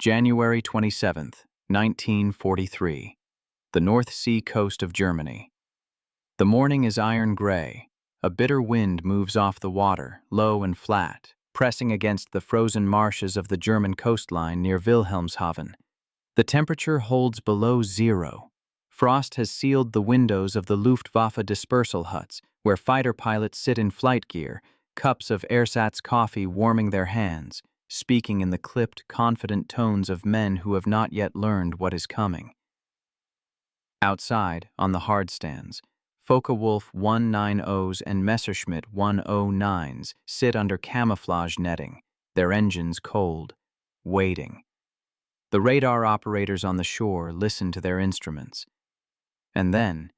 January 27th, 1943. The North Sea coast of Germany. The morning is iron gray. A bitter wind moves off the water, low and flat, pressing against the frozen marshes of the German coastline near Wilhelmshaven. The temperature holds below zero. Frost has sealed the windows of the Luftwaffe dispersal huts, where fighter pilots sit in flight gear, cups of ersatz coffee warming their hands, speaking in the clipped, confident tones of men who have not yet learned what is coming. Outside, on the hardstands, Focke-Wulf 190s and Messerschmitt 109s sit under camouflage netting, their engines cold, waiting. The radar operators on the shore listen to their instruments. And then,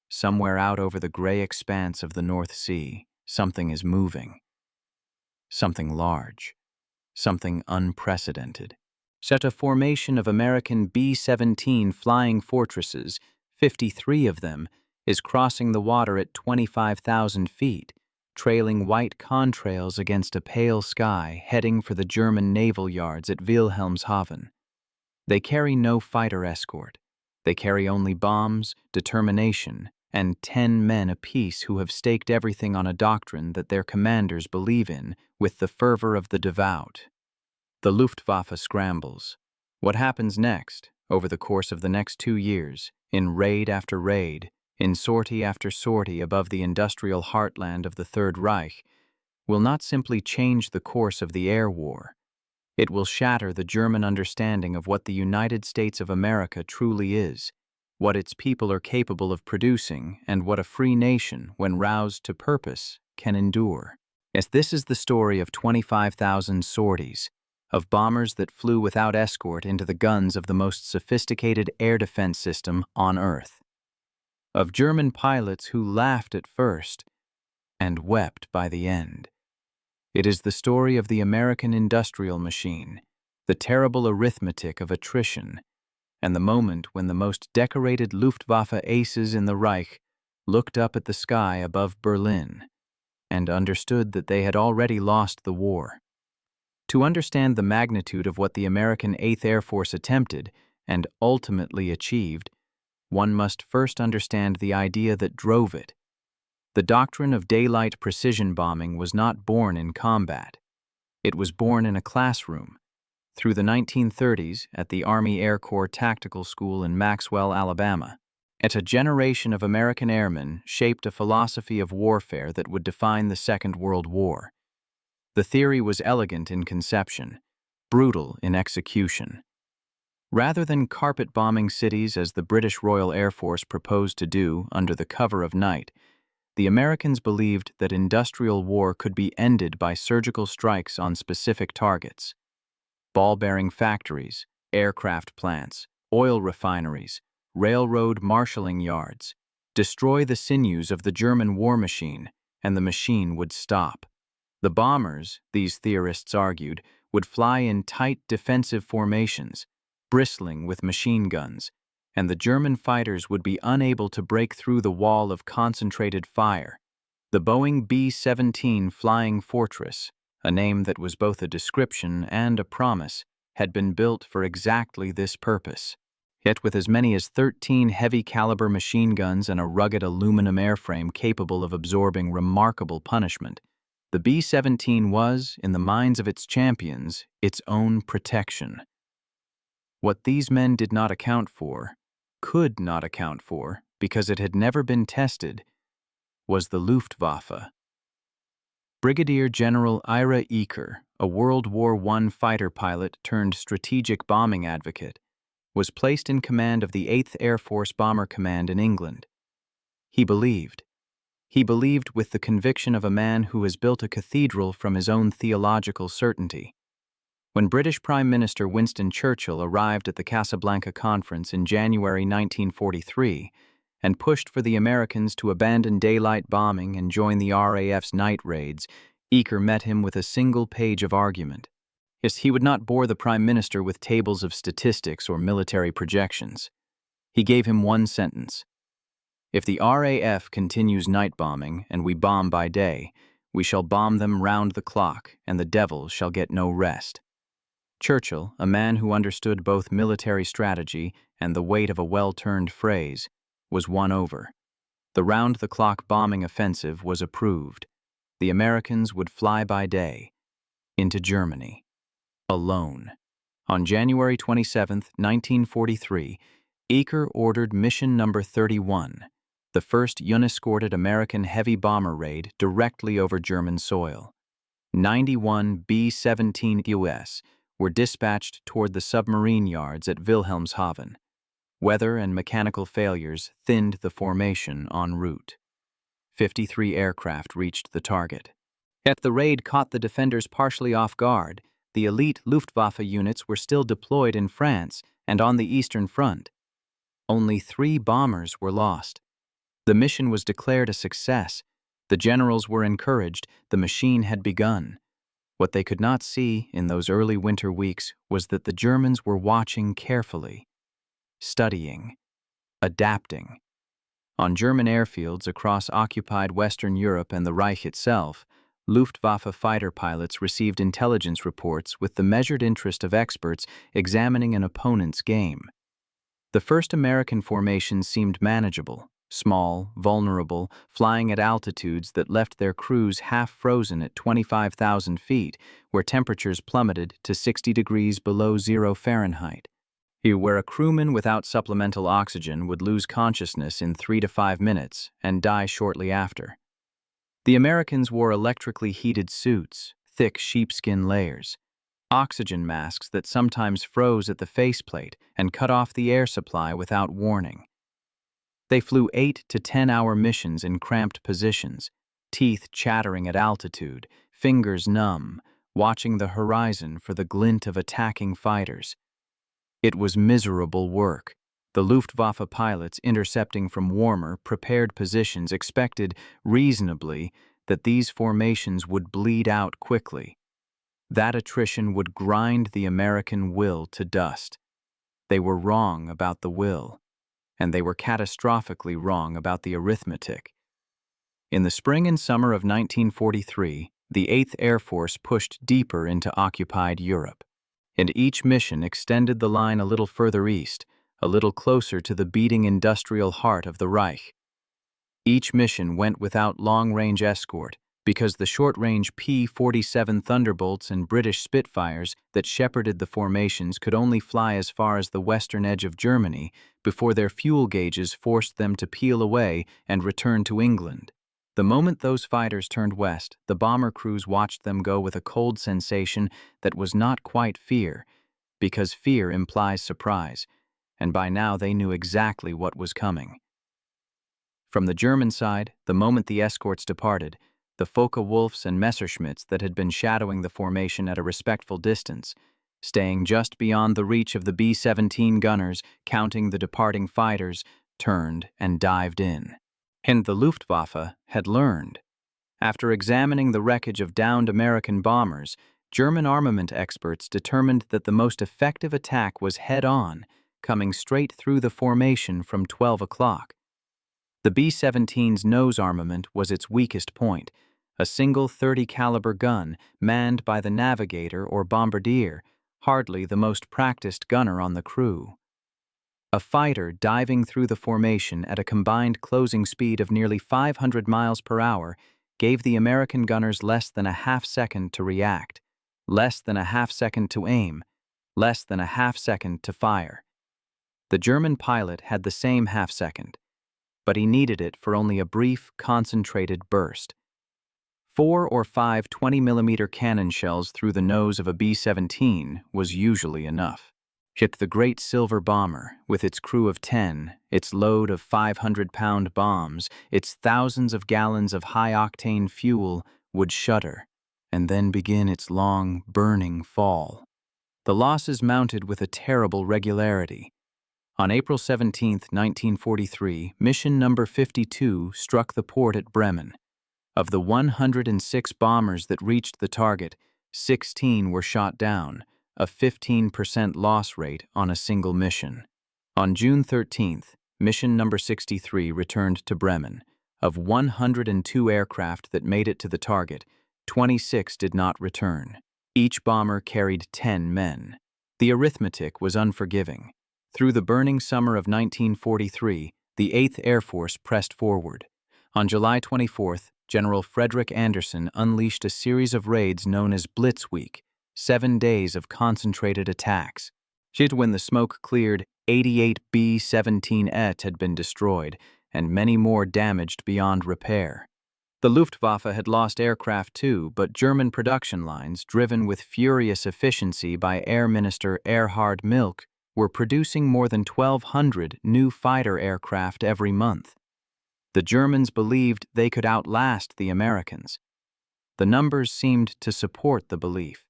somewhere out over the gray expanse of the North Sea, something is moving. Something large. Something unprecedented. Such a formation of American B-17 flying fortresses, 53 of them, is crossing the water at 25,000 feet, trailing white contrails against a pale sky, heading for the German naval yards at Wilhelmshaven. They carry no fighter escort. They carry only bombs, determination, and 10 men apiece who have staked everything on a doctrine that their commanders believe in with the fervor of the devout. The Luftwaffe scrambles. What happens next, over the course of the next 2 years, in raid after raid, in sortie after sortie above the industrial heartland of the Third Reich, will not simply change the course of the air war. It will shatter the German understanding of what the United States of America truly is, what its people are capable of producing, and what a free nation, when roused to purpose, can endure. Yes, this is the story of 25,000 sorties, of bombers that flew without escort into the guns of the most sophisticated air defense system on Earth. Of German pilots who laughed at first and wept by the end. It is the story of the American industrial machine, the terrible arithmetic of attrition, and the moment when the most decorated Luftwaffe aces in the Reich looked up at the sky above Berlin and understood that they had already lost the war. To understand the magnitude of what the American 8th Air Force attempted and ultimately achieved, one must first understand the idea that drove it. The doctrine of daylight precision bombing was not born in combat. It was born in a classroom. Through the 1930s at the Army Air Corps Tactical School in Maxwell, Alabama. A generation of American airmen shaped a philosophy of warfare that would define the Second World War. The theory was elegant in conception, brutal in execution. Rather than carpet-bombing cities as the British Royal Air Force proposed to do under the cover of night, the Americans believed that industrial war could be ended by surgical strikes on specific targets. Ball-bearing factories, aircraft plants, oil refineries, railroad marshalling yards. Destroy the sinews of the German war machine, and the machine would stop. The bombers, these theorists argued, would fly in tight defensive formations, bristling with machine guns, and the German fighters would be unable to break through the wall of concentrated fire. The Boeing B-17 Flying Fortress, a name that was both a description and a promise, had been built for exactly this purpose. Yet with as many as 13 heavy-caliber machine guns and a rugged aluminum airframe capable of absorbing remarkable punishment, the B-17 was, in the minds of its champions, its own protection. What these men did not account for, could not account for, because it had never been tested, was the Luftwaffe. Brigadier General Ira Eaker, a World War I fighter pilot turned strategic bombing advocate, was placed in command of the 8th Air Force Bomber Command in England. He believed with the conviction of a man who has built a cathedral from his own theological certainty. When British Prime Minister Winston Churchill arrived at the Casablanca Conference in January 1943 and pushed for the Americans to abandon daylight bombing and join the RAF's night raids, Eaker met him with a single page of argument. Yes, he would not bore the Prime Minister with tables of statistics or military projections. He gave him one sentence. If the RAF continues night bombing and we bomb by day, we shall bomb them round the clock, and the devil shall get no rest. Churchill, a man who understood both military strategy and the weight of a well-turned phrase, was won over. The round-the-clock bombing offensive was approved. The Americans would fly by day into Germany, alone. On January 27, 1943, Eaker ordered Mission Number 31, the first unescorted American heavy bomber raid directly over German soil. 91 B-17 US were dispatched toward the submarine yards at Wilhelmshaven. Weather and mechanical failures thinned the formation en route. 53 aircraft reached the target. Yet the raid caught the defenders partially off guard. The elite Luftwaffe units were still deployed in France and on the Eastern Front. Only 3 bombers were lost. The mission was declared a success. The generals were encouraged. The machine had begun. What they could not see in those early winter weeks was that the Germans were watching carefully, studying, adapting. On German airfields across occupied Western Europe and the Reich itself, Luftwaffe fighter pilots received intelligence reports with the measured interest of experts examining an opponent's game. The first American formations seemed manageable, small, vulnerable, flying at altitudes that left their crews half frozen at 25,000 feet, where temperatures plummeted to 60 degrees below 0 Fahrenheit. Where a crewman without supplemental oxygen would lose consciousness in 3 to 5 minutes and die shortly after. The Americans wore electrically heated suits, thick sheepskin layers, oxygen masks that sometimes froze at the faceplate and cut off the air supply without warning. They flew 8 to 10-hour missions in cramped positions, teeth chattering at altitude, fingers numb, watching the horizon for the glint of attacking fighters. It was miserable work. The Luftwaffe pilots intercepting from warmer, prepared positions expected, reasonably, that these formations would bleed out quickly. That attrition would grind the American will to dust. They were wrong about the will, and they were catastrophically wrong about the arithmetic. In the spring and summer of 1943, the 8th Air Force pushed deeper into occupied Europe, and each mission extended the line a little further east, a little closer to the beating industrial heart of the Reich. Each mission went without long-range escort because the short-range P-47 Thunderbolts and British Spitfires that shepherded the formations could only fly as far as the western edge of Germany before their fuel gauges forced them to peel away and return to England. The moment those fighters turned west, the bomber crews watched them go with a cold sensation that was not quite fear, because fear implies surprise, and by now they knew exactly what was coming. From the German side, the moment the escorts departed, the Focke-Wulfs and Messerschmitts that had been shadowing the formation at a respectful distance, staying just beyond the reach of the B-17 gunners, counting the departing fighters, turned and dived in. And the Luftwaffe had learned. After examining the wreckage of downed American bombers, German armament experts determined that the most effective attack was head-on, coming straight through the formation from 12 o'clock. The B-17's nose armament was its weakest point, a single 30-caliber gun manned by the navigator or bombardier, hardly the most practiced gunner on the crew. A fighter diving through the formation at a combined closing speed of nearly 500 miles per hour gave the American gunners less than a half-second to react, less than a half-second to aim, less than a half-second to fire. The German pilot had the same half-second, but he needed it for only a brief, concentrated burst. 4 or 5 20mm cannon shells through the nose of a B-17 was usually enough. Yet the great silver bomber, with its crew of 10, its load of 500-pound bombs, its thousands of gallons of high-octane fuel, would shudder, and then begin its long, burning fall. The losses mounted with a terrible regularity. On April 17, 1943, mission number 52 struck the port at Bremen. Of the 106 bombers that reached the target, 16 were shot down, a 15% loss rate on a single mission. On June 13th, mission number 63 returned to Bremen. Of 102 aircraft that made it to the target, 26 did not return. Each bomber carried 10 men. The arithmetic was unforgiving. Through the burning summer of 1943, the 8th Air Force pressed forward. On July 24th, General Frederick Anderson unleashed a series of raids known as Blitz Week, 7 days of concentrated attacks. When the smoke cleared, 88 B-17s had been destroyed, and many more damaged beyond repair. The Luftwaffe had lost aircraft too, but German production lines, driven with furious efficiency by Air Minister Erhard Milch, were producing more than 1,200 new fighter aircraft every month. The Germans believed they could outlast the Americans. The numbers seemed to support the belief.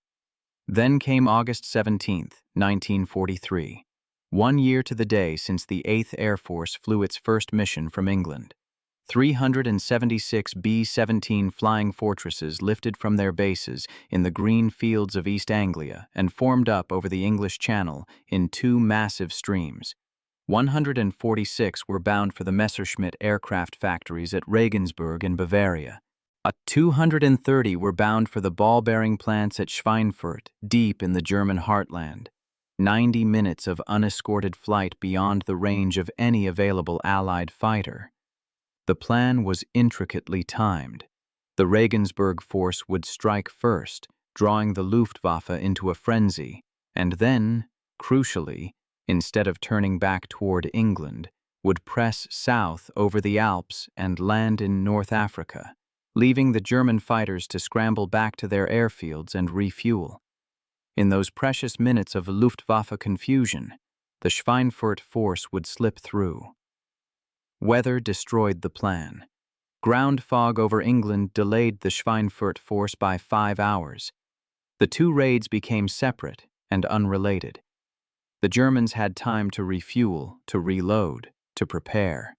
Then came August 17, 1943, 1 year to the day since the 8th Air Force flew its first mission from England. 376 B-17 flying fortresses lifted from their bases in the green fields of East Anglia and formed up over the English Channel in 2 massive streams. 146 were bound for the Messerschmitt aircraft factories at Regensburg in Bavaria. 230 were bound for the ball-bearing plants at Schweinfurt, deep in the German heartland. 90 minutes of unescorted flight beyond the range of any available Allied fighter. The plan was intricately timed. The Regensburg force would strike first, drawing the Luftwaffe into a frenzy, and then, crucially, instead of turning back toward England, would press south over the Alps and land in North Africa, leaving the German fighters to scramble back to their airfields and refuel. In those precious minutes of Luftwaffe confusion, the Schweinfurt force would slip through. Weather destroyed the plan. Ground fog over England delayed the Schweinfurt force by 5 hours. The 2 raids became separate and unrelated. The Germans had time to refuel, to reload, to prepare.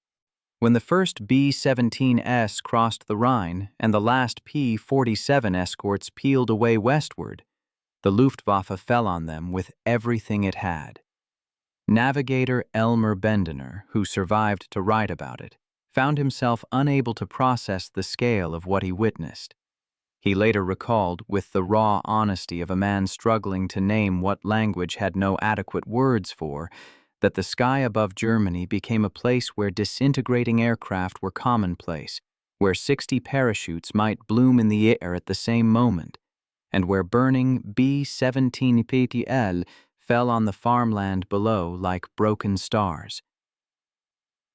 When the first B-17s crossed the Rhine and the last P-47 escorts peeled away westward, the Luftwaffe fell on them with everything it had. Navigator Elmer Bendener, who survived to write about it, found himself unable to process the scale of what he witnessed. He later recalled, with the raw honesty of a man struggling to name what language had no adequate words for, that the sky above Germany became a place where disintegrating aircraft were commonplace, where 60 parachutes might bloom in the air at the same moment, and where burning B-17 PTL fell on the farmland below like broken stars.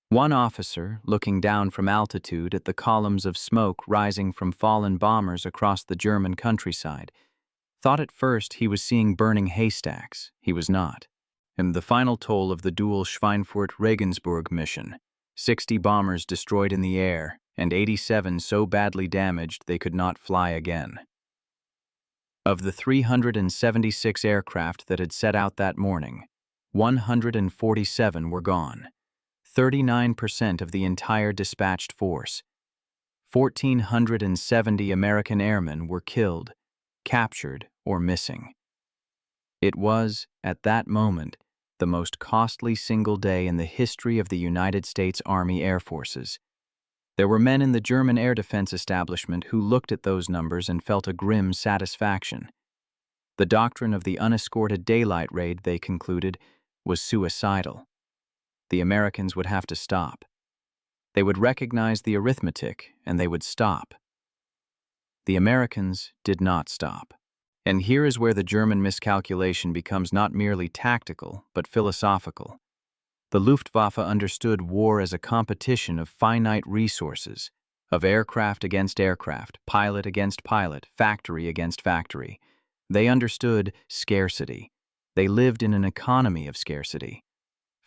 One officer, looking down from altitude at the columns of smoke rising from fallen bombers across the German countryside, thought at first he was seeing burning haystacks. He was not. And the final toll of the dual Schweinfurt-Regensburg mission, 60 bombers destroyed in the air, and 87 so badly damaged they could not fly again. Of the 376 aircraft that had set out that morning, 147 were gone, 39% of the entire dispatched force. 1,470 American airmen were killed, captured, or missing. It was, at that moment, the most costly single day in the history of the United States Army Air Forces. There were men in the German air defense establishment who looked at those numbers and felt a grim satisfaction. The doctrine of the unescorted daylight raid, they concluded, was suicidal. The Americans would have to stop. They would recognize the arithmetic, and they would stop. The Americans did not stop. And here is where the German miscalculation becomes not merely tactical, but philosophical. The Luftwaffe understood war as a competition of finite resources, of aircraft against aircraft, pilot against pilot, factory against factory. They understood scarcity. They lived in an economy of scarcity.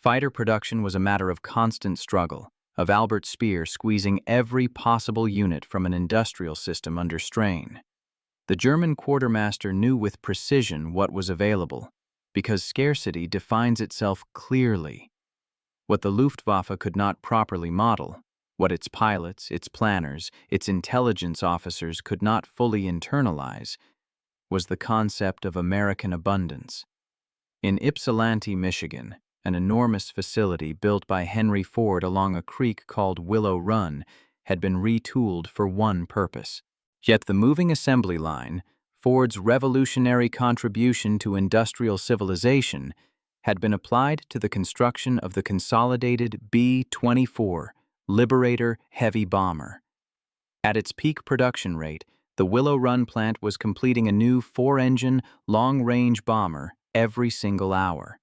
Fighter production was a matter of constant struggle, of Albert Speer squeezing every possible unit from an industrial system under strain. The German quartermaster knew with precision what was available, because scarcity defines itself clearly. What the Luftwaffe could not properly model, what its pilots, its planners, its intelligence officers could not fully internalize, was the concept of American abundance. In Ypsilanti, Michigan, an enormous facility built by Henry Ford along a creek called Willow Run had been retooled for one purpose. Yet the moving assembly line, Ford's revolutionary contribution to industrial civilization had been applied to the construction of the consolidated B-24 Liberator heavy bomber. At its peak production rate, the Willow Run plant was completing a new 4-engine, long-range bomber every single hour.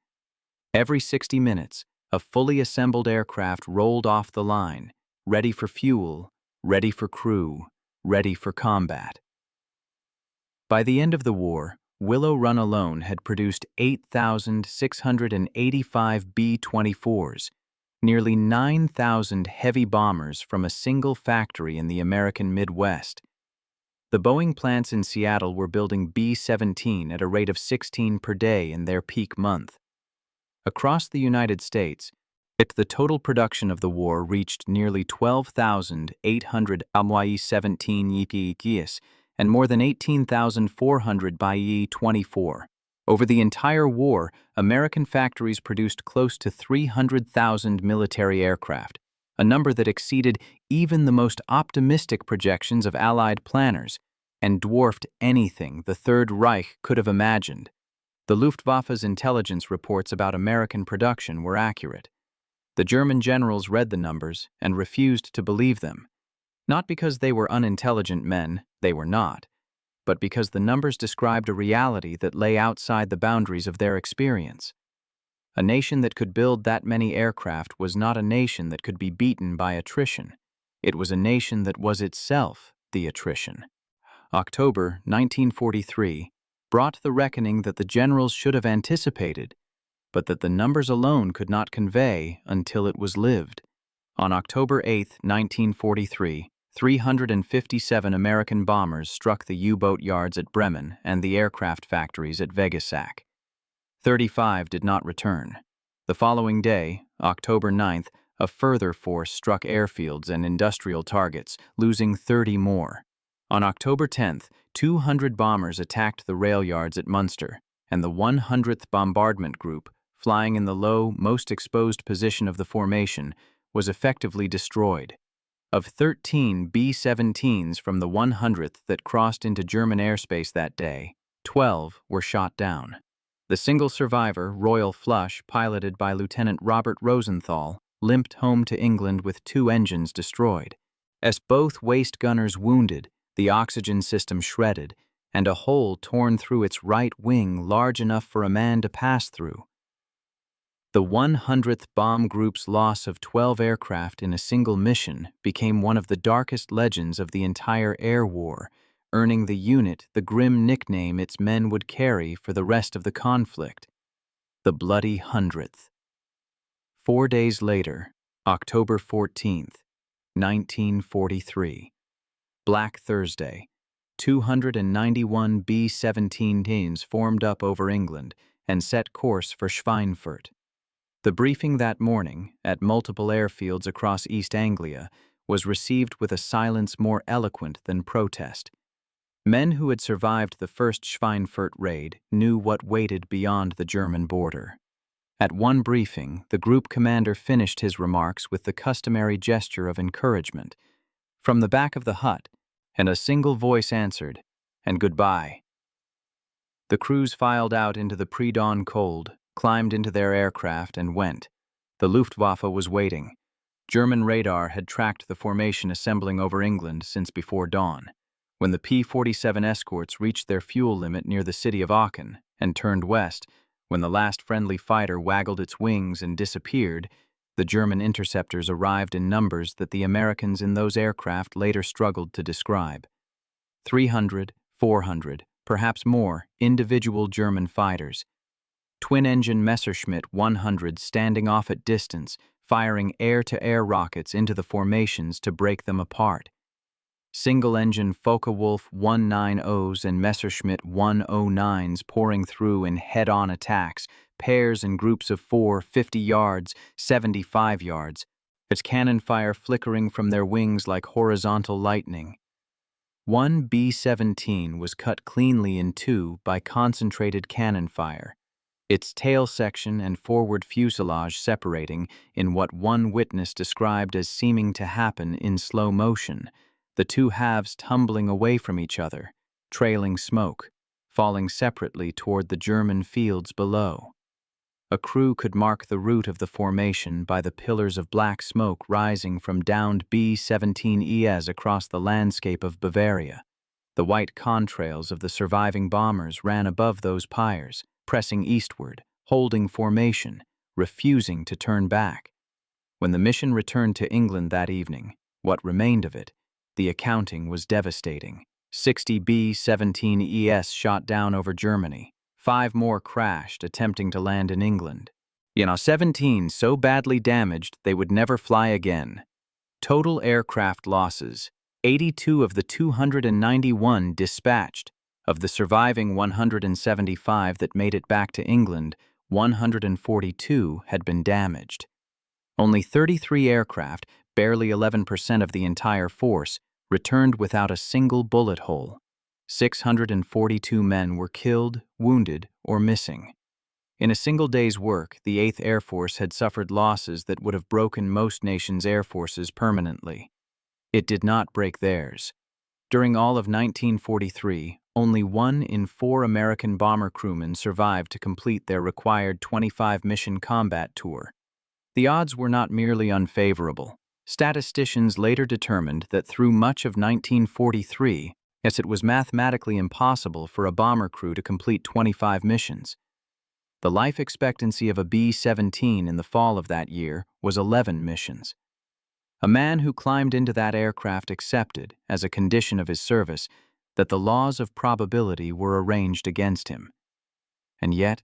Every 60 minutes, a fully assembled aircraft rolled off the line, ready for fuel, ready for crew, ready for combat. By the end of the war, Willow Run alone had produced 8,685 B-24s, nearly 9,000 heavy bombers from a single factory in the American Midwest. The Boeing plants in Seattle were building B-17 at a rate of 16 per day in their peak month. Across the United States, the total production of the war reached nearly 12,800 MY-17 and more than 18,400 By-24. Over the entire war, American factories produced close to 300,000 military aircraft, a number that exceeded even the most optimistic projections of Allied planners and dwarfed anything the Third Reich could have imagined. The Luftwaffe's intelligence reports about American production were accurate. The German generals read the numbers and refused to believe them. Not because they were unintelligent men, they were not, but because the numbers described a reality that lay outside the boundaries of their experience. A nation that could build that many aircraft was not a nation that could be beaten by attrition. It was a nation that was itself the attrition. October 1943 brought the reckoning that the generals should have anticipated, but that the numbers alone could not convey until it was lived. On October 8, 1943, 357 American bombers struck the U-boat yards at Bremen and the aircraft factories at Vegesack. 35 did not return. The following day, October 9th, a further force struck airfields and industrial targets, losing 30 more. On October 10th, 200 bombers attacked the rail yards at Munster, and the 100th Bombardment Group, flying in the low, most exposed position of the formation, was effectively destroyed. Of 13 B-17s from the 100th that crossed into German airspace that day, 12 were shot down. The single survivor, Royal Flush, piloted by Lieutenant Robert Rosenthal, limped home to England with 2 engines destroyed. As both waist gunners wounded, the oxygen system shredded, and a hole torn through its right wing large enough for a man to pass through. The 100th Bomb Group's loss of 12 aircraft in a single mission became one of the darkest legends of the entire air war, earning the unit the grim nickname its men would carry for the rest of the conflict, the Bloody 100th. 4 days later, October 14th, 1943, Black Thursday, 291 B-17 teams formed up over England and set course for Schweinfurt. The briefing that morning, at multiple airfields across East Anglia, was received with a silence more eloquent than protest. Men who had survived the first Schweinfurt raid knew what waited beyond the German border. At one briefing, the group commander finished his remarks with the customary gesture of encouragement. From the back of the hut, and a single voice answered, "And goodbye." The crews filed out into the pre-dawn cold, climbed into their aircraft, and went. The Luftwaffe was waiting. German radar had tracked the formation assembling over England since before dawn. When the P-47 escorts reached their fuel limit near the city of Aachen and turned west, when the last friendly fighter waggled its wings and disappeared, the German interceptors arrived in numbers that the Americans in those aircraft later struggled to describe. 300, 400, perhaps more, individual German fighters. Twin-engine Messerschmitt 100 standing off at distance, firing air-to-air rockets into the formations to break them apart. Single-engine Focke-Wulf 190s and Messerschmitt 109s pouring through in head-on attacks, pairs and groups of 4, 50 yards, 75 yards, its cannon fire flickering from their wings like horizontal lightning. One B-17 was cut cleanly in two by concentrated cannon fire, its tail section and forward fuselage separating in what one witness described as seeming to happen in slow motion, the two halves tumbling away from each other, trailing smoke, falling separately toward the German fields below. A crew could mark the route of the formation by the pillars of black smoke rising from downed B-17Es across the landscape of Bavaria. The white contrails of the surviving bombers ran above those pyres, pressing eastward, holding formation, refusing to turn back. When the mission returned to England that evening, what remained of it, the accounting was devastating. 60 B-17Es shot down over Germany. 5 more crashed, attempting to land in England. 17 so badly damaged they would never fly again. Total aircraft losses: 82 of the 291 dispatched. Of the surviving 175 that made it back to England, 142 had been damaged. Only 33 aircraft, barely 11% of the entire force, returned without a single bullet hole. 642 men were killed, wounded, or missing. In a single day's work, the 8th Air Force had suffered losses that would have broken most nations' air forces permanently. It did not break theirs. During all of 1943, only 1 in 4 American bomber crewmen survived to complete their required 25-mission combat tour. The odds were not merely unfavorable. Statisticians later determined that through much of 1943, it was mathematically impossible for a bomber crew to complete 25 missions. The life expectancy of a B-17 in the fall of that year was 11 missions. A man who climbed into that aircraft accepted, as a condition of his service, that the laws of probability were arranged against him. And yet,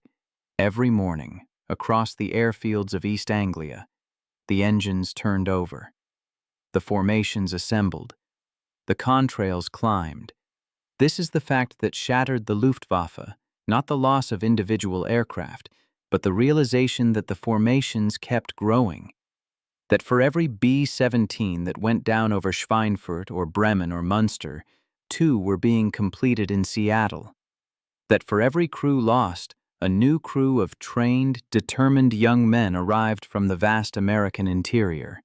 every morning, across the airfields of East Anglia, the engines turned over. The formations assembled. The contrails climbed. This is the fact that shattered the Luftwaffe, not the loss of individual aircraft, but the realization that the formations kept growing. That for every B-17 that went down over Schweinfurt or Bremen or Munster, 2 were being completed in Seattle. That for every crew lost, a new crew of trained, determined young men arrived from the vast American interior.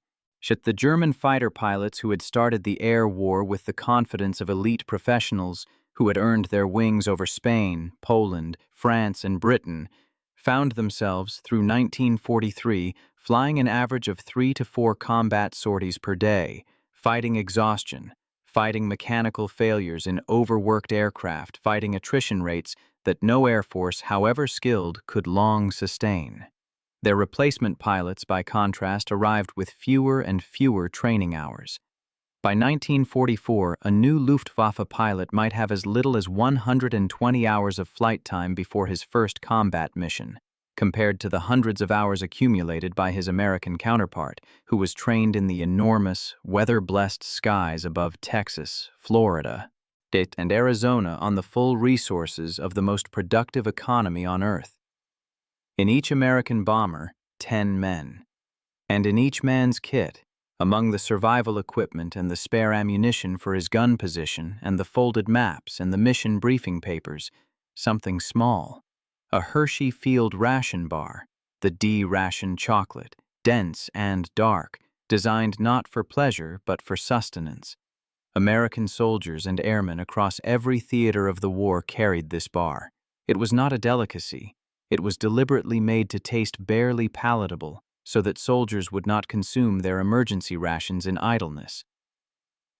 The German fighter pilots who had started the air war with the confidence of elite professionals who had earned their wings over Spain, Poland, France, and Britain, found themselves, through 1943, flying an average of 3 to 4 combat sorties per day, fighting exhaustion, fighting mechanical failures in overworked aircraft, fighting attrition rates that no air force, however skilled, could long sustain. Their replacement pilots, by contrast, arrived with fewer and fewer training hours. By 1944, a new Luftwaffe pilot might have as little as 120 hours of flight time before his first combat mission, compared to the hundreds of hours accumulated by his American counterpart, who was trained in the enormous, weather-blessed skies above Texas, Florida, and Arizona on the full resources of the most productive economy on Earth. In each American bomber, 10 men. And in each man's kit, among the survival equipment and the spare ammunition for his gun position and the folded maps and the mission briefing papers, something small. A Hershey Field ration bar, the D-ration chocolate, dense and dark, designed not for pleasure but for sustenance. American soldiers and airmen across every theater of the war carried this bar. It was not a delicacy. It was deliberately made to taste barely palatable so that soldiers would not consume their emergency rations in idleness.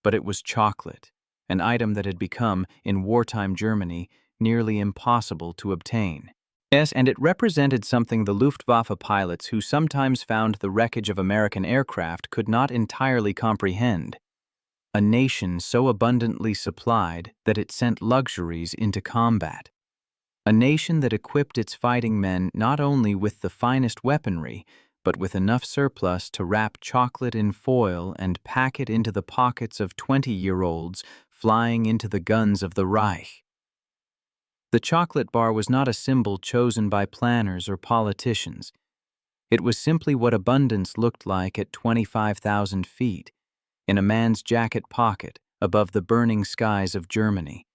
But it was chocolate, an item that had become, in wartime Germany, nearly impossible to obtain. Yes, and it represented something the Luftwaffe pilots who sometimes found the wreckage of American aircraft could not entirely comprehend. A nation so abundantly supplied that it sent luxuries into combat. A nation that equipped its fighting men not only with the finest weaponry, but with enough surplus to wrap chocolate in foil and pack it into the pockets of 20-year-olds flying into the guns of the Reich. The chocolate bar was not a symbol chosen by planners or politicians. It was simply what abundance looked like at 25,000 feet, in a man's jacket pocket above the burning skies of Germany.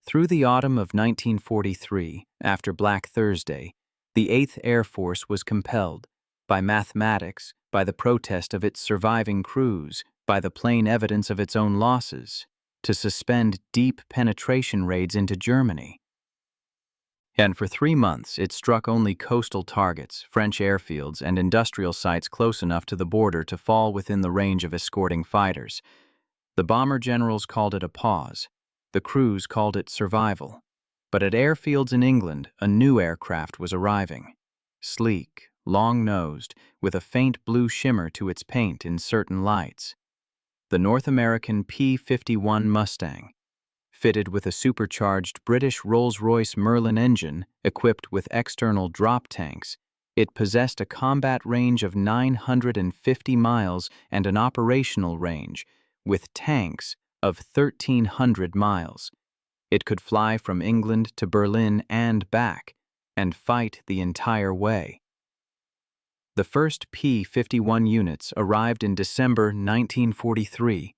Through the autumn of 1943, after Black Thursday, the 8th Air Force was compelled, by mathematics, by the protest of its surviving crews, by the plain evidence of its own losses, to suspend deep penetration raids into Germany. And for 3 months, it struck only coastal targets, French airfields, and industrial sites close enough to the border to fall within the range of escorting fighters. The bomber generals called it a pause. The crews called it survival. But at airfields in England, a new aircraft was arriving. Sleek, long-nosed, with a faint blue shimmer to its paint in certain lights. The North American P-51 Mustang. Fitted with a supercharged British Rolls-Royce Merlin engine equipped with external drop tanks, it possessed a combat range of 950 miles and an operational range, with tanks, of 1,300 miles. It could fly from England to Berlin and back, and fight the entire way. The first P-51 units arrived in December 1943.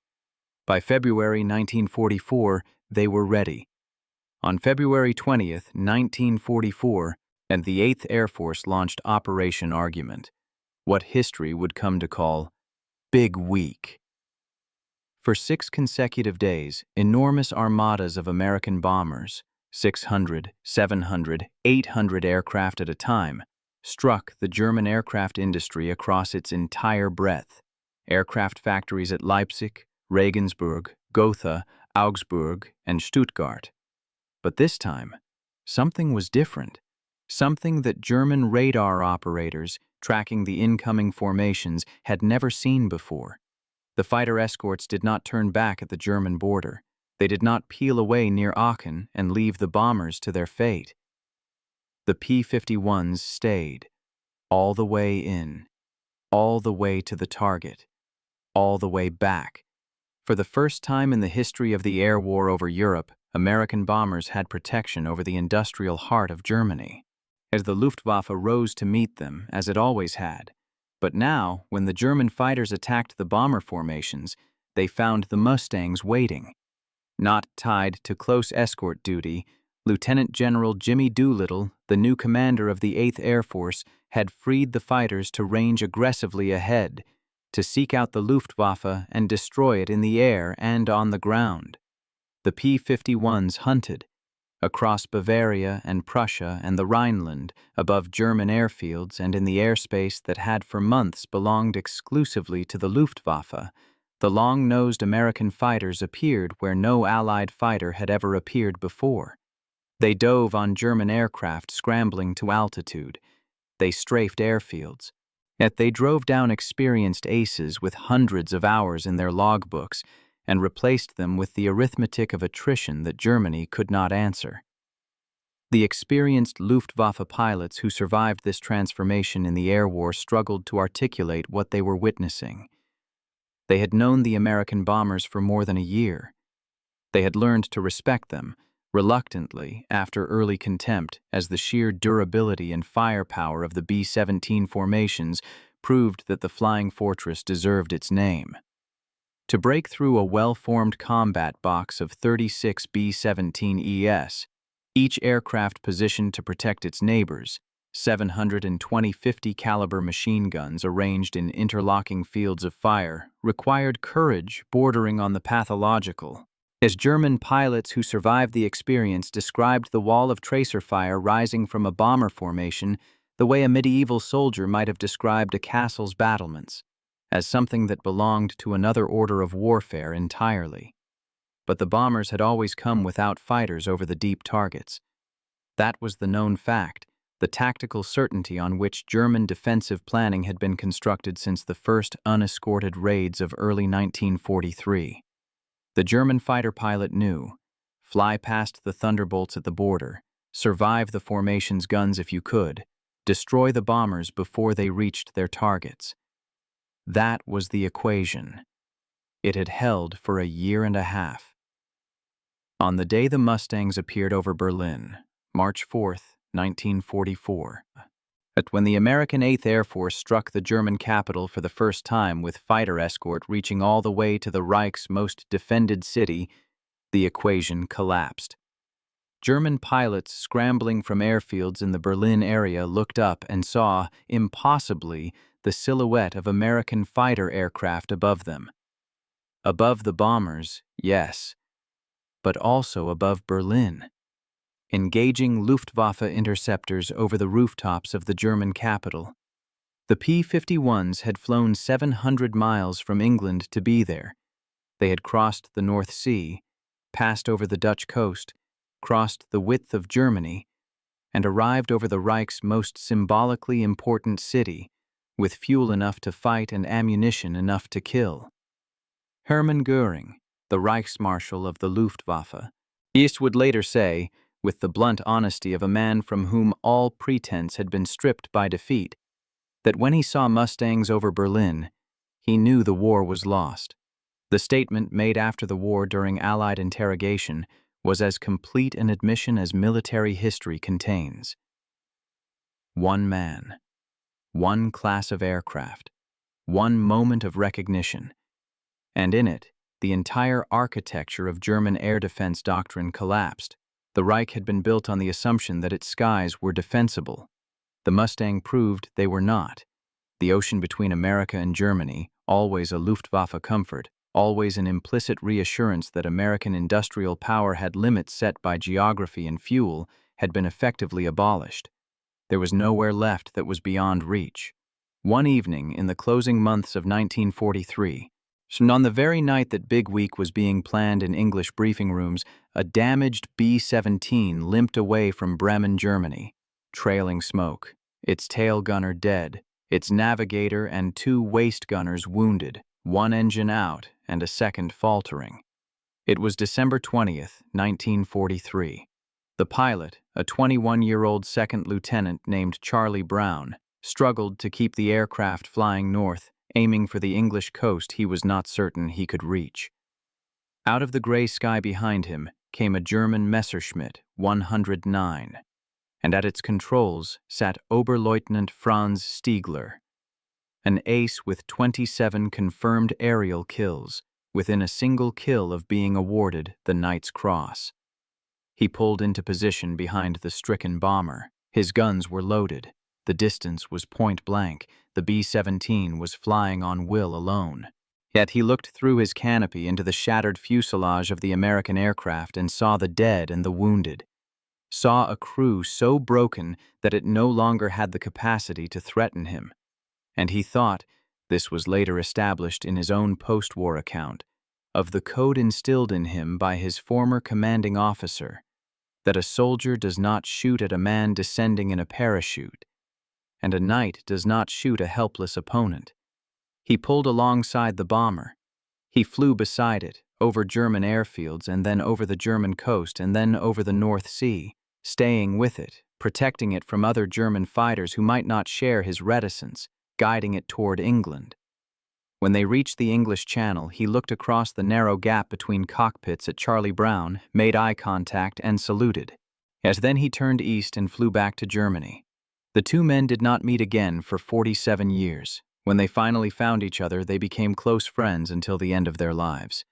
By February 1944, they were ready. On February 20th, 1944, and the 8th Air Force launched Operation Argument, what history would come to call Big Week. For 6 consecutive days, enormous armadas of American bombers, 600, 700, 800 aircraft at a time, struck the German aircraft industry across its entire breadth. Aircraft factories at Leipzig, Regensburg, Gotha, Augsburg, and Stuttgart. But this time, something was different. Something that German radar operators, tracking the incoming formations, had never seen before. The fighter escorts did not turn back at the German border. They did not peel away near Aachen and leave the bombers to their fate. The P-51s stayed, all the way in, all the way to the target, all the way back. For the first time in the history of the air war over Europe, American bombers had protection over the industrial heart of Germany, as the Luftwaffe rose to meet them, as it always had. But now, when the German fighters attacked the bomber formations, they found the Mustangs waiting. Not tied to close escort duty, Lieutenant General Jimmy Doolittle, the new commander of the 8th Air Force, had freed the fighters to range aggressively ahead, to seek out the Luftwaffe and destroy it in the air and on the ground. The P-51s hunted across Bavaria and Prussia and the Rhineland, above German airfields and in the airspace that had for months belonged exclusively to the Luftwaffe. The long-nosed American fighters appeared where no Allied fighter had ever appeared before. They dove on German aircraft scrambling to altitude. They strafed airfields. Yet they drove down experienced aces with hundreds of hours in their logbooks and replaced them with the arithmetic of attrition that Germany could not answer. The experienced Luftwaffe pilots who survived this transformation in the air war struggled to articulate what they were witnessing. They had known the American bombers for more than a year. They had learned to respect them, reluctantly, after early contempt, as the sheer durability and firepower of the B-17 formations proved that the Flying Fortress deserved its name. To break through a well-formed combat box of 36 B-17Es, each aircraft positioned to protect its neighbors, 720 50-caliber machine guns arranged in interlocking fields of fire, required courage bordering on the pathological. As German pilots who survived the experience described the wall of tracer fire rising from a bomber formation the way a medieval soldier might have described a castle's battlements, as something that belonged to another order of warfare entirely. But the bombers had always come without fighters over the deep targets. That was the known fact, the tactical certainty on which German defensive planning had been constructed since the first unescorted raids of early 1943. The German fighter pilot knew: fly past the thunderbolts at the border, survive the formation's guns if you could, destroy the bombers before they reached their targets. That was the equation. It had held for a year and a half. On the day the Mustangs appeared over Berlin, March 4th, 1944, when the American 8th Air Force struck the German capital for the first time with fighter escort reaching all the way to the Reich's most defended city, the equation collapsed. German pilots scrambling from airfields in the Berlin area looked up and saw, impossibly, the silhouette of American fighter aircraft above them. Above the bombers, yes, but also above Berlin, engaging Luftwaffe interceptors over the rooftops of the German capital. The P-51s had flown 700 miles from England to be there. They had crossed the North Sea, passed over the Dutch coast, crossed the width of Germany, and arrived over the Reich's most symbolically important city, with fuel enough to fight and ammunition enough to kill. Hermann Göring, the Reichsmarshal of the Luftwaffe, East would later say, with the blunt honesty of a man from whom all pretense had been stripped by defeat, that when he saw Mustangs over Berlin, he knew the war was lost. The statement made after the war during Allied interrogation was as complete an admission as military history contains. One man, one class of aircraft, one moment of recognition, and in it, the entire architecture of German air defense doctrine collapsed. The Reich had been built on the assumption that its skies were defensible. The Mustang proved they were not. The ocean between America and Germany, always a Luftwaffe comfort, always an implicit reassurance that American industrial power had limits set by geography and fuel, had been effectively abolished. There was nowhere left that was beyond reach. One evening in the closing months of 1943, on the very night that Big Week was being planned in English briefing rooms, a damaged B-17 limped away from Bremen, Germany, trailing smoke, its tail gunner dead, its navigator and 2 waist gunners wounded, one engine out and a second faltering. It was December 20th, 1943. The pilot, a 21-year-old second lieutenant named Charlie Brown, struggled to keep the aircraft flying north, aiming for the English coast he was not certain he could reach. Out of the gray sky behind him came a German Messerschmitt 109, and at its controls sat Oberleutnant Franz Stiegler, an ace with 27 confirmed aerial kills, within a single kill of being awarded the Knight's Cross. He pulled into position behind the stricken bomber. His guns were loaded. The distance was point blank. The B-17 was flying on will alone. Yet he looked through his canopy into the shattered fuselage of the American aircraft and saw the dead and the wounded. Saw a crew so broken that it no longer had the capacity to threaten him. And he thought, this was later established in his own post-war account, of the code instilled in him by his former commanding officer, that a soldier does not shoot at a man descending in a parachute, and a knight does not shoot a helpless opponent. He pulled alongside the bomber. He flew beside it, over German airfields and then over the German coast and then over the North Sea, staying with it, protecting it from other German fighters who might not share his reticence, guiding it toward England. When they reached the English Channel, he looked across the narrow gap between cockpits at Charlie Brown, made eye contact, and saluted. As then he turned east and flew back to Germany. The two men did not meet again for 47 years. When they finally found each other, they became close friends until the end of their lives.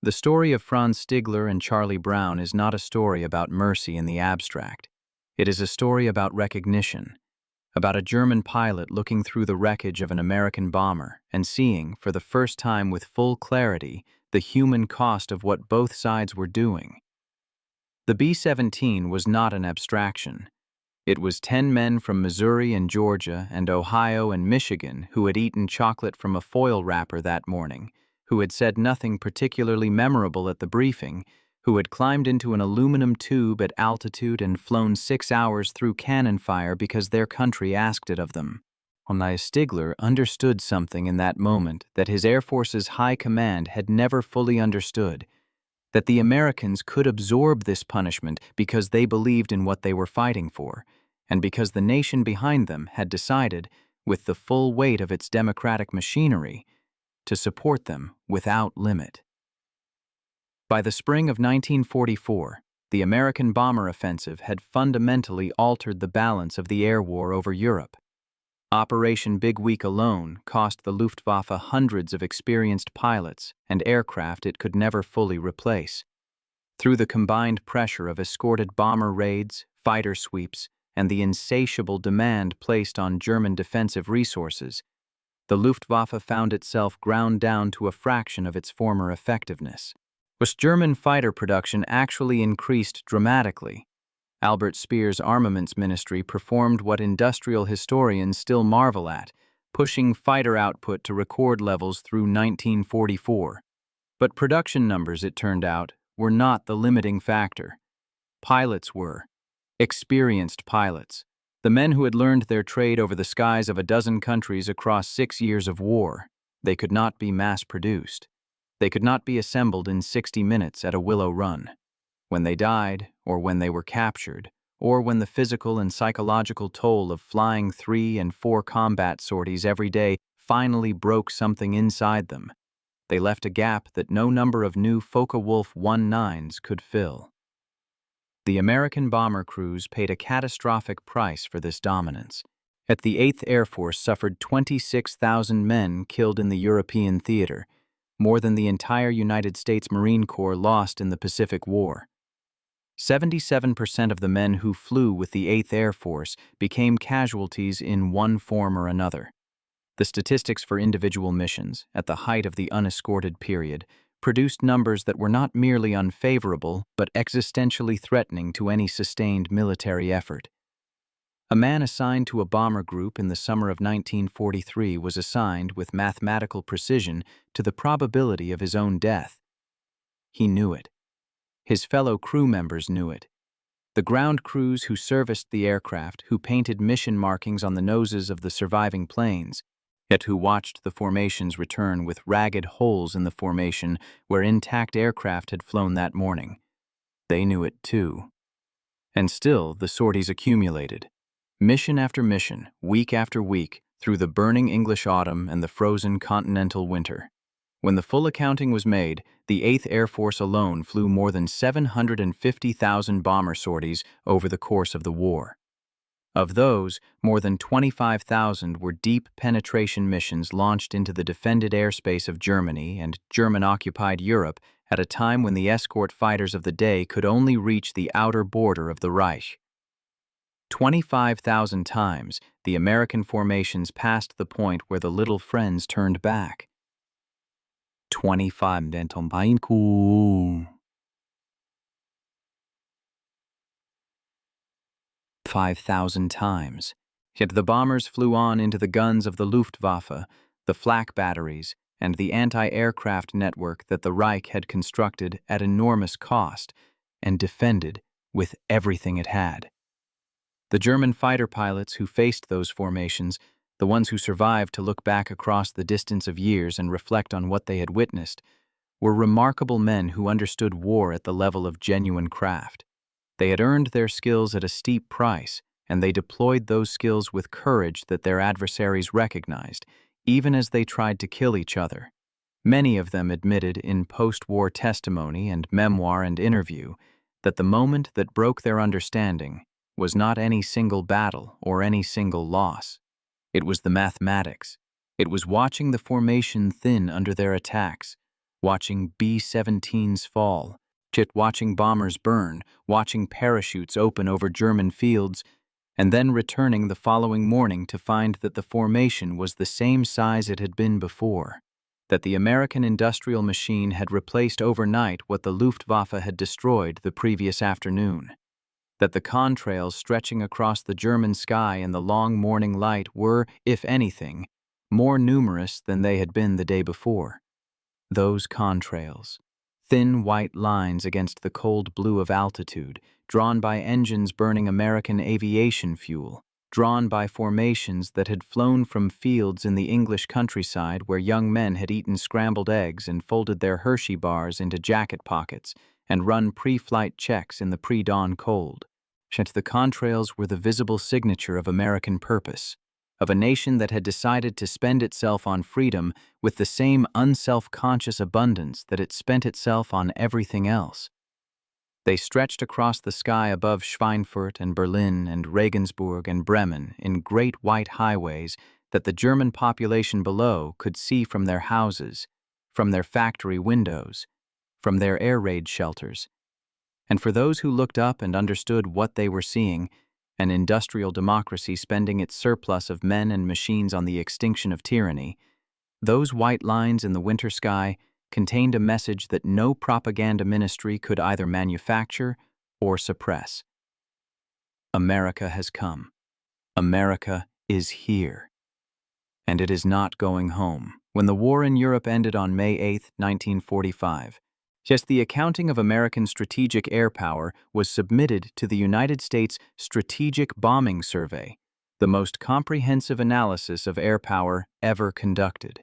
The story of Franz Stiegler and Charlie Brown is not a story about mercy in the abstract. It is a story about recognition, about a German pilot looking through the wreckage of an American bomber and seeing, for the first time with full clarity, the human cost of what both sides were doing. The B-17 was not an abstraction. It was 10 men from Missouri and Georgia and Ohio and Michigan who had eaten chocolate from a foil wrapper that morning, who had said nothing particularly memorable at the briefing, who had climbed into an aluminum tube at altitude and flown 6 hours through cannon fire because their country asked it of them. Stiegler understood something in that moment that his Air Force's high command had never fully understood, that the Americans could absorb this punishment because they believed in what they were fighting for, and because the nation behind them had decided, with the full weight of its democratic machinery, to support them without limit. By the spring of 1944, the American bomber offensive had fundamentally altered the balance of the air war over Europe. Operation Big Week alone cost the Luftwaffe hundreds of experienced pilots and aircraft it could never fully replace. Through the combined pressure of escorted bomber raids, fighter sweeps, and the insatiable demand placed on German defensive resources, the Luftwaffe found itself ground down to a fraction of its former effectiveness. was German fighter production actually increased dramatically. Albert Speer's armaments ministry performed what industrial historians still marvel at, pushing fighter output to record levels through 1944. But production numbers, it turned out, were not the limiting factor. Pilots were. Experienced pilots. The men who had learned their trade over the skies of a dozen countries across 6 years of war. They could not be mass-produced. They could not be assembled in 60 minutes at a Willow Run. When they died, or when they were captured, or when the physical and psychological toll of flying 3 and 4 combat sorties every day finally broke something inside them, they left a gap that no number of new Focke-Wulf 19s could fill. The American bomber crews paid a catastrophic price for this dominance. At the 8th Air Force suffered 26,000 men killed in the European theater, more than the entire United States Marine Corps lost in the Pacific War. 77% of the men who flew with the 8th Air Force became casualties in one form or another. The statistics for individual missions, at the height of the unescorted period, produced numbers that were not merely unfavorable but existentially threatening to any sustained military effort. A man assigned to a bomber group in the summer of 1943 was assigned with mathematical precision to the probability of his own death. He knew it. His fellow crew members knew it. The ground crews who serviced the aircraft, who painted mission markings on the noses of the surviving planes, yet who watched the formations return with ragged holes in the formation where intact aircraft had flown that morning. They knew it too. And still the sorties accumulated. Mission after mission, week after week, through the burning English autumn and the frozen continental winter. When the full accounting was made, the 8th Air Force alone flew more than 750,000 bomber sorties over the course of the war. Of those, more than 25,000 were deep penetration missions launched into the defended airspace of Germany and German-occupied Europe at a time when the escort fighters of the day could only reach the outer border of the Reich. 25,000 times, the American formations passed the point where the little friends turned back. 5,000 times. Yet the bombers flew on into the guns of the Luftwaffe, the flak batteries, and the anti-aircraft network that the Reich had constructed at enormous cost and defended with everything it had. The German fighter pilots who faced those formations, the ones who survived to look back across the distance of years and reflect on what they had witnessed, were remarkable men who understood war at the level of genuine craft. They had earned their skills at a steep price, and they deployed those skills with courage that their adversaries recognized, even as they tried to kill each other. Many of them admitted in post-war testimony and memoir and interview that the moment that broke their understanding was not any single battle or any single loss. It was the mathematics. It was watching the formation thin under their attacks, watching B-17s fall, watching bombers burn, watching parachutes open over German fields, and then returning the following morning to find that the formation was the same size it had been before, that the American industrial machine had replaced overnight what the Luftwaffe had destroyed the previous afternoon, that the contrails stretching across the German sky in the long morning light were, if anything, more numerous than they had been the day before. Those contrails, thin white lines against the cold blue of altitude, drawn by engines burning American aviation fuel, drawn by formations that had flown from fields in the English countryside where young men had eaten scrambled eggs and folded their Hershey bars into jacket pockets and run pre-flight checks in the pre-dawn cold. Yet the contrails were the visible signature of American purpose, of a nation that had decided to spend itself on freedom with the same unself-conscious abundance that it spent itself on everything else. They stretched across the sky above Schweinfurt and Berlin and Regensburg and Bremen in great white highways that the German population below could see from their houses, from their factory windows, from their air raid shelters. And for those who looked up and understood what they were seeing, an industrial democracy spending its surplus of men and machines on the extinction of tyranny, those white lines in the winter sky contained a message that no propaganda ministry could either manufacture or suppress. America has come. America is here. And it is not going home. When the war in Europe ended on May 8, 1945, just the accounting of American strategic air power was submitted to the United States Strategic Bombing Survey, the most comprehensive analysis of air power ever conducted.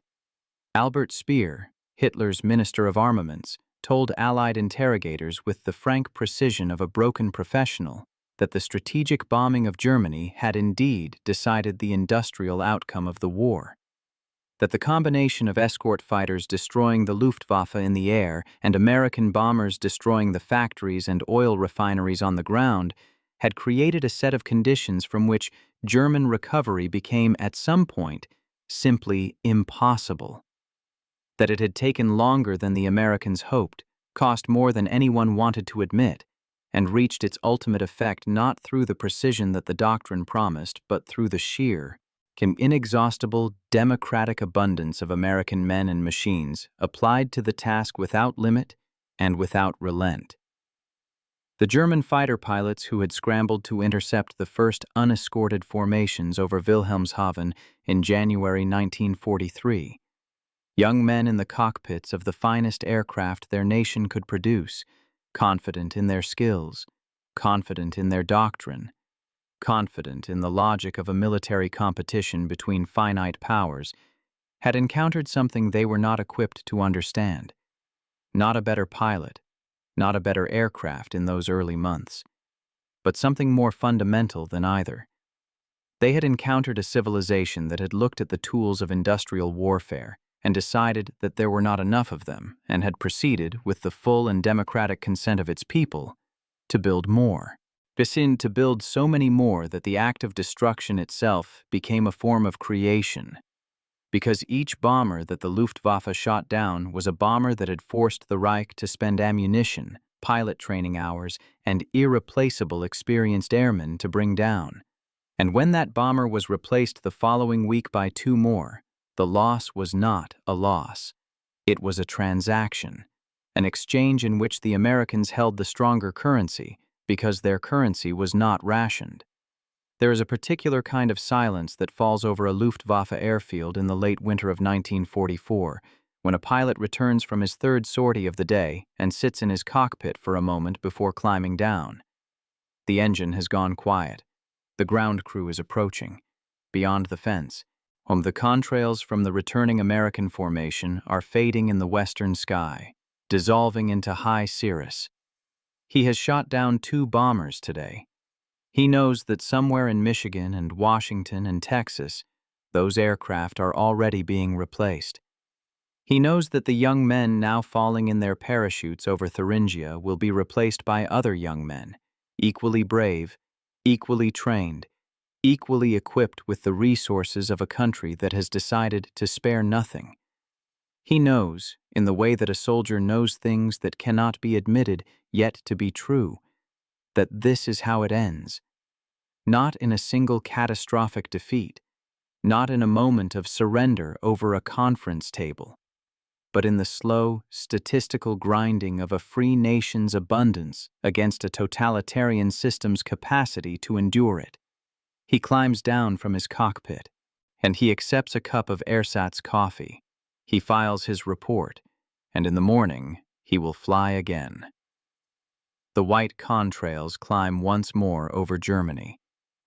Albert Speer, Hitler's Minister of Armaments, told Allied interrogators with the frank precision of a broken professional that the strategic bombing of Germany had indeed decided the industrial outcome of the war. That the combination of escort fighters destroying the Luftwaffe in the air and American bombers destroying the factories and oil refineries on the ground had created a set of conditions from which German recovery became at some point simply impossible. That it had taken longer than the Americans hoped, cost more than anyone wanted to admit, and reached its ultimate effect not through the precision that the doctrine promised, but through the sheer, inexhaustible, democratic abundance of American men and machines applied to the task without limit and without relent. The German fighter pilots who had scrambled to intercept the first unescorted formations over Wilhelmshaven in January 1943, young men in the cockpits of the finest aircraft their nation could produce, confident in their skills, confident in their doctrine, confident in the logic of a military competition between finite powers, had encountered something they were not equipped to understand. Not a better pilot, not a better aircraft in those early months, but something more fundamental than either. They had encountered a civilization that had looked at the tools of industrial warfare and decided that there were not enough of them, and had proceeded, with the full and democratic consent of its people, to build more. To build so many more that the act of destruction itself became a form of creation, because each bomber that the Luftwaffe shot down was a bomber that had forced the Reich to spend ammunition, pilot training hours, and irreplaceable experienced airmen to bring down. And when that bomber was replaced the following week by two more, the loss was not a loss. It was a transaction, an exchange in which the Americans held the stronger currency because their currency was not rationed. There is a particular kind of silence that falls over a Luftwaffe airfield in the late winter of 1944, when a pilot returns from his third sortie of the day and sits in his cockpit for a moment before climbing down. The engine has gone quiet. The ground crew is approaching. Beyond the fence, the contrails from the returning American formation are fading in the western sky, dissolving into high cirrus. He has shot down 2 bombers today. He knows that somewhere in Michigan and Washington and Texas, those aircraft are already being replaced. He knows that the young men now falling in their parachutes over Thuringia will be replaced by other young men, equally brave, equally trained, equally equipped with the resources of a country that has decided to spare nothing. He knows, in the way that a soldier knows things that cannot be admitted yet to be true, that this is how it ends. Not in a single catastrophic defeat, not in a moment of surrender over a conference table, but in the slow, statistical grinding of a free nation's abundance against a totalitarian system's capacity to endure it. He climbs down from his cockpit, and he accepts a cup of ersatz coffee. He files his report, and in the morning he will fly again. The white contrails climb once more over Germany.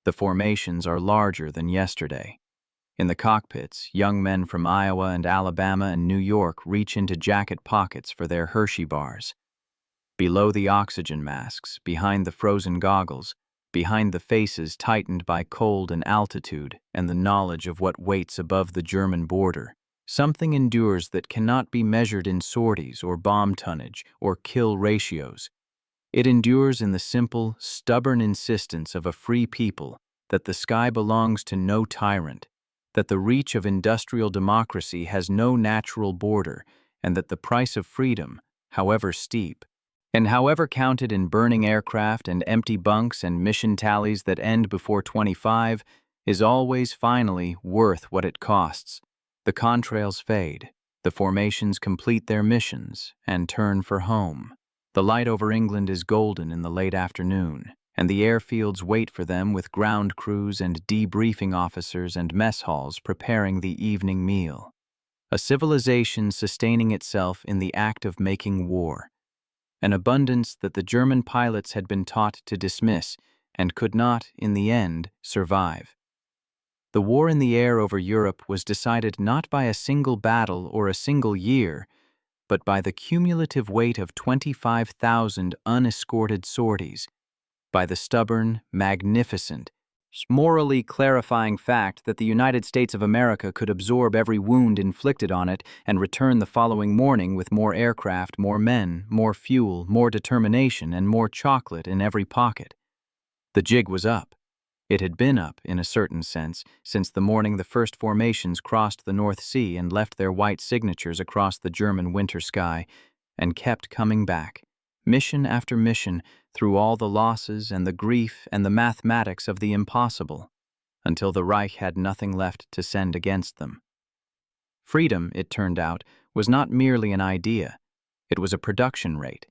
The formations are larger than yesterday. In the cockpits, young men from Iowa and Alabama and New York reach into jacket pockets for their Hershey bars. Below the oxygen masks, behind the frozen goggles, behind the faces tightened by cold and altitude and the knowledge of what waits above the German border, something endures that cannot be measured in sorties or bomb tonnage or kill ratios. It endures in the simple, stubborn insistence of a free people that the sky belongs to no tyrant, that the reach of industrial democracy has no natural border, and that the price of freedom, however steep, and however counted in burning aircraft and empty bunks and mission tallies that end before 25, is always finally worth what it costs. The contrails fade. The formations complete their missions and turn for home. The light over England is golden in the late afternoon, and the airfields wait for them with ground crews and debriefing officers and mess halls preparing the evening meal. A civilization sustaining itself in the act of making war. An abundance that the German pilots had been taught to dismiss and could not, in the end, survive. The war in the air over Europe was decided not by a single battle or a single year, but by the cumulative weight of 25,000 unescorted sorties, by the stubborn, magnificent, morally clarifying fact that the United States of America could absorb every wound inflicted on it and return the following morning with more aircraft, more men, more fuel, more determination, and more chocolate in every pocket. The jig was up. It had been up, in a certain sense, since the morning the first formations crossed the North Sea and left their white signatures across the German winter sky, and kept coming back, mission after mission, through all the losses and the grief and the mathematics of the impossible, until the Reich had nothing left to send against them. Freedom, it turned out, was not merely an idea. It was a production rate.